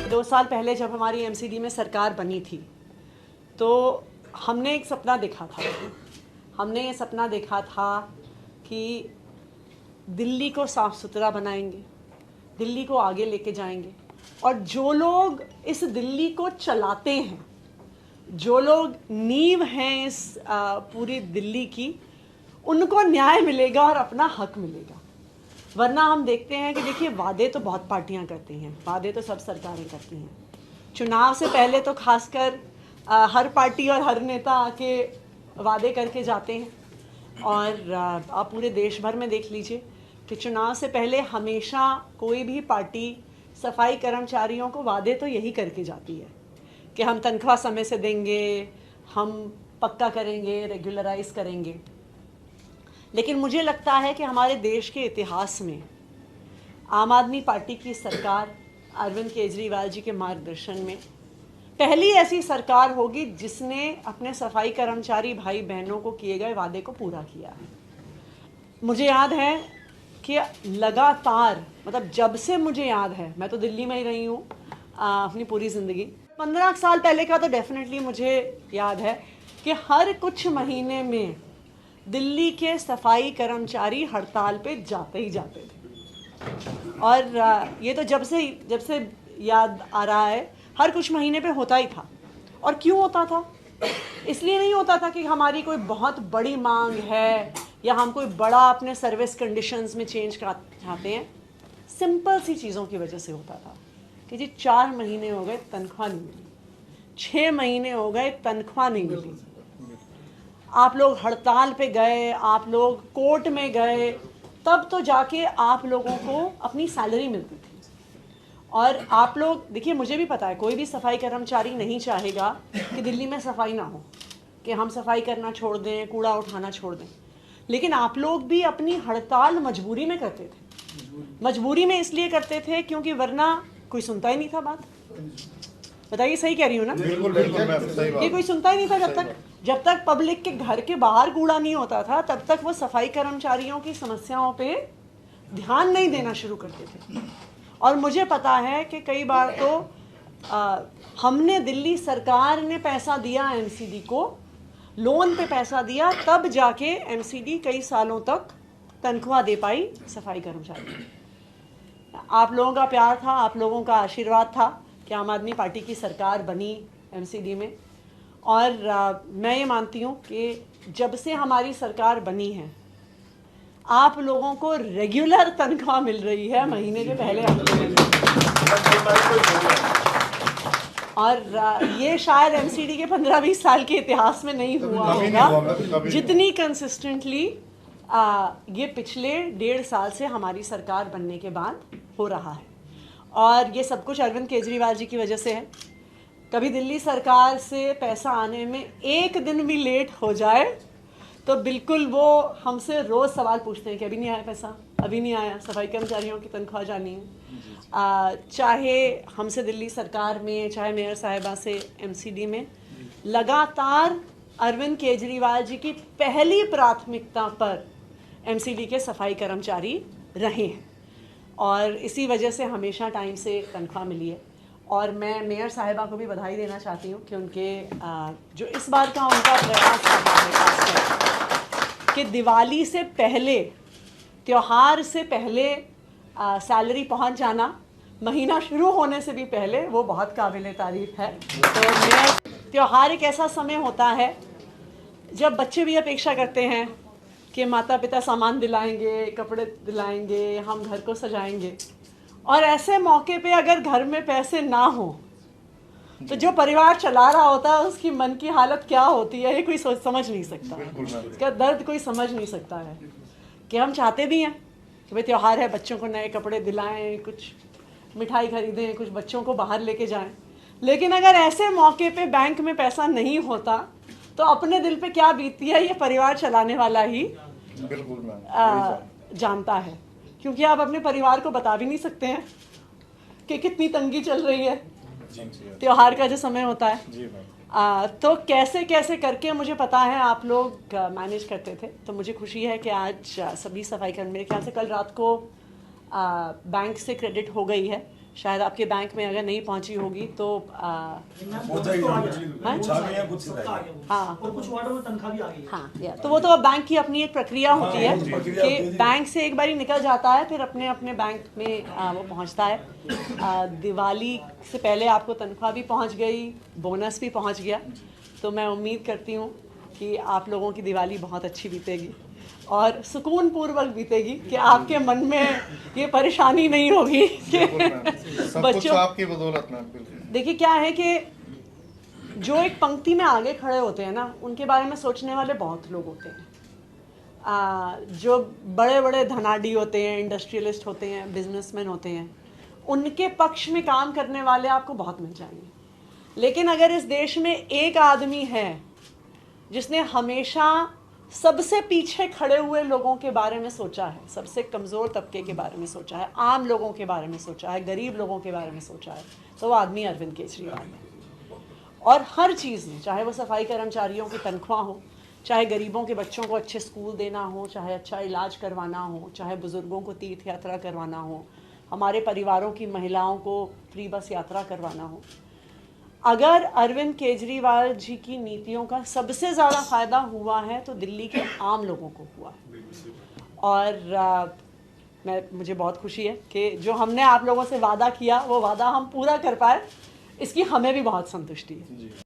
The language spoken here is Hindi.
2 साल पहले जब हमारी एमसीडी में सरकार बनी थी तो हमने एक सपना देखा था। हमने ये सपना देखा था कि दिल्ली को साफ़ सुथरा बनाएंगे, दिल्ली को आगे लेके जाएंगे, और जो लोग इस दिल्ली को चलाते हैं, जो लोग नींव हैं इस पूरी दिल्ली की, उनको न्याय मिलेगा और अपना हक मिलेगा। वरना हम देखते हैं कि देखिए, वादे तो बहुत पार्टियां करती हैं, वादे तो सब सरकारें करती हैं। चुनाव से पहले तो खासकर हर पार्टी और हर नेता आके वादे करके जाते हैं, और आप पूरे देश भर में देख लीजिए कि चुनाव से पहले हमेशा कोई भी पार्टी सफाई कर्मचारियों को वादे तो यही करके जाती है कि हम तनख्वाह समय से देंगे, हम पक्का करेंगे, रेगुलराइज करेंगे। लेकिन मुझे लगता है कि हमारे देश के इतिहास में आम आदमी पार्टी की सरकार अरविंद केजरीवाल जी के मार्गदर्शन में पहली ऐसी सरकार होगी जिसने अपने सफाई कर्मचारी भाई बहनों को किए गए वादे को पूरा किया है। मुझे याद है कि लगातार, मतलब जब से मुझे याद है, मैं तो दिल्ली में ही रही हूँ अपनी पूरी ज़िंदगी, 15 साल पहले का तो डेफिनेटली मुझे याद है कि हर कुछ महीने में दिल्ली के सफाई कर्मचारी हड़ताल पे जाते ही जाते थे। और ये तो जब से याद आ रहा है, हर कुछ महीने पे होता ही था। और क्यों होता था? इसलिए नहीं होता था कि हमारी कोई बहुत बड़ी मांग है या हम कोई बड़ा अपने सर्विस कंडीशंस में चेंज चाहते हैं। सिंपल सी चीज़ों की वजह से होता था कि जी 4 महीने हो गए तनख्वाह नहीं मिली, 6 महीने हो गए तनख्वाह नहीं मिली, आप लोग हड़ताल पे गए, आप लोग कोर्ट में गए, तब तो जाके आप लोगों को अपनी सैलरी मिलती थी। और आप लोग देखिए, मुझे भी पता है कोई भी सफाई कर्मचारी नहीं चाहेगा कि दिल्ली में सफाई ना हो, कि हम सफाई करना छोड़ दें, कूड़ा उठाना छोड़ दें। लेकिन आप लोग भी अपनी हड़ताल मजबूरी में करते थे। मजबूरी में इसलिए करते थे क्योंकि वरना कोई सुनता ही नहीं था बात। बताइए, सही कह रही हूँ ना? बिल्कुल बिल्कुल, ये कोई सुनता ही नहीं था। जब तक पब्लिक के घर के बाहर कूड़ा नहीं होता था, तब तक वो सफाई कर्मचारियों की समस्याओं पे ध्यान नहीं देना शुरू करते थे। और मुझे पता है कि कई बार तो हमने, दिल्ली सरकार ने पैसा दिया एमसीडी को, लोन पे पैसा दिया, तब जाके एमसीडी कई सालों तक तनख्वाह दे पाई सफाई कर्मचारी। आप लोगों का प्यार था, आप लोगों का आशीर्वाद था कि आम आदमी पार्टी की सरकार बनी एमसीडी में। और मैं ये मानती हूँ कि जब से हमारी सरकार बनी है, आप लोगों को रेगुलर तनख्वाह मिल रही है महीने के पहले हफ्ते में। और ये शायद एमसीडी के 15-20 साल के इतिहास में नहीं हुआ होगा जितनी कंसिस्टेंटली ये पिछले 1.5 साल से हमारी सरकार बनने के बाद हो रहा है। और ये सब कुछ अरविंद केजरीवाल जी की वजह से है। कभी दिल्ली सरकार से पैसा आने में एक दिन भी लेट हो जाए तो बिल्कुल वो हमसे रोज़ सवाल पूछते हैं कि अभी नहीं आया पैसा, अभी नहीं आया, सफाई कर्मचारियों की तनख्वाह जानी है। चाहे हमसे दिल्ली सरकार में, चाहे मेयर साहिबा से एमसीडी में, लगातार अरविंद केजरीवाल जी की पहली प्राथमिकता पर एमसीडी के सफाई कर्मचारी रहे हैं। और इसी वजह से हमेशा टाइम से तनख्वाह मिली है। और मैं मेयर साहिबा को भी बधाई देना चाहती हूँ कि उनके जो इस बार का उनका प्रयास था कि दिवाली से पहले, त्यौहार से पहले सैलरी पहुँच जाना, महीना शुरू होने से भी पहले, वो बहुत काबिल तारीफ़ है। तो मेयर, त्यौहार एक ऐसा समय होता है जब बच्चे भी अपेक्षा करते हैं कि माता पिता सामान दिलाएंगे, कपड़े दिलाएंगे, हम घर को सजाएंगे। और ऐसे मौके पे अगर घर में पैसे ना हो तो जो परिवार चला रहा होता है उसकी मन की हालत क्या होती है, ये कोई समझ नहीं सकता है। इसका दर्द कोई समझ नहीं सकता है कि हम चाहते भी हैं कि भाई त्यौहार है, बच्चों को नए कपड़े दिलाएं, कुछ मिठाई खरीदें, कुछ बच्चों को बाहर लेके जाएं। लेकिन अगर ऐसे मौके पे बैंक में पैसा नहीं होता तो अपने दिल पे क्या बीतती है ये परिवार चलाने वाला ही जानता है। क्योंकि आप अपने परिवार को बता भी नहीं सकते हैं कि कितनी तंगी चल रही है त्योहार का जो समय होता है। तो कैसे कैसे करके, मुझे पता है आप लोग मैनेज करते थे। तो मुझे खुशी है कि आज सभी सफाई कर्मी, मेरे ख्याल से कल रात को बैंक से क्रेडिट हो गई है शायद आपके बैंक में अगर नहीं पहुंची होगी तो हाँ और कुछ वार्डों में तनख्वाह भी आ गई है। हाँ तो वो तो अब बैंक की अपनी एक प्रक्रिया होती है कि बैंक से एक बारी निकल जाता है, फिर अपने अपने बैंक में वो पहुंचता है। दिवाली से पहले आपको तनख्वाह भी पहुंच गई, बोनस भी पहुंच गया, तो मैं उम्मीद करती हूँ कि आप लोगों की दिवाली बहुत अच्छी बीतेगी और सुकून पूर्वक बीतेगी, कि आपके मन में ये परेशानी नहीं होगी कि बच्चों आपकी बदौलत में। देखिए क्या है कि जो एक पंक्ति में आगे खड़े होते हैं ना, उनके बारे में सोचने वाले बहुत लोग होते हैं। जो बड़े बड़े धनाढ्य होते हैं, इंडस्ट्रियलिस्ट होते हैं, बिजनेसमैन होते हैं, उनके पक्ष में काम करने वाले आपको बहुत मिल जाएंगे। लेकिन अगर इस देश में एक आदमी है जिसने हमेशा सबसे पीछे खड़े हुए लोगों के बारे में सोचा है, सबसे कमज़ोर तबके के बारे में सोचा है, आम लोगों के बारे में सोचा है, गरीब लोगों के बारे में सोचा है, तो वो आदमी अरविंद केजरीवाल है। और हर चीज़ में, चाहे वो सफाई कर्मचारियों की तनख्वाह हो, चाहे गरीबों के बच्चों को अच्छे स्कूल देना हो, चाहे अच्छा इलाज करवाना हो, चाहे बुज़ुर्गों को तीर्थ यात्रा करवाना हो, हमारे परिवारों की महिलाओं को फ्री बस यात्रा करवाना हो, अगर अरविंद केजरीवाल जी की नीतियों का सबसे ज़्यादा फ़ायदा हुआ है तो दिल्ली के आम लोगों को हुआ है। और मुझे बहुत खुशी है कि जो हमने आप लोगों से वादा किया वो वादा हम पूरा कर पाए, इसकी हमें भी बहुत संतुष्टि है।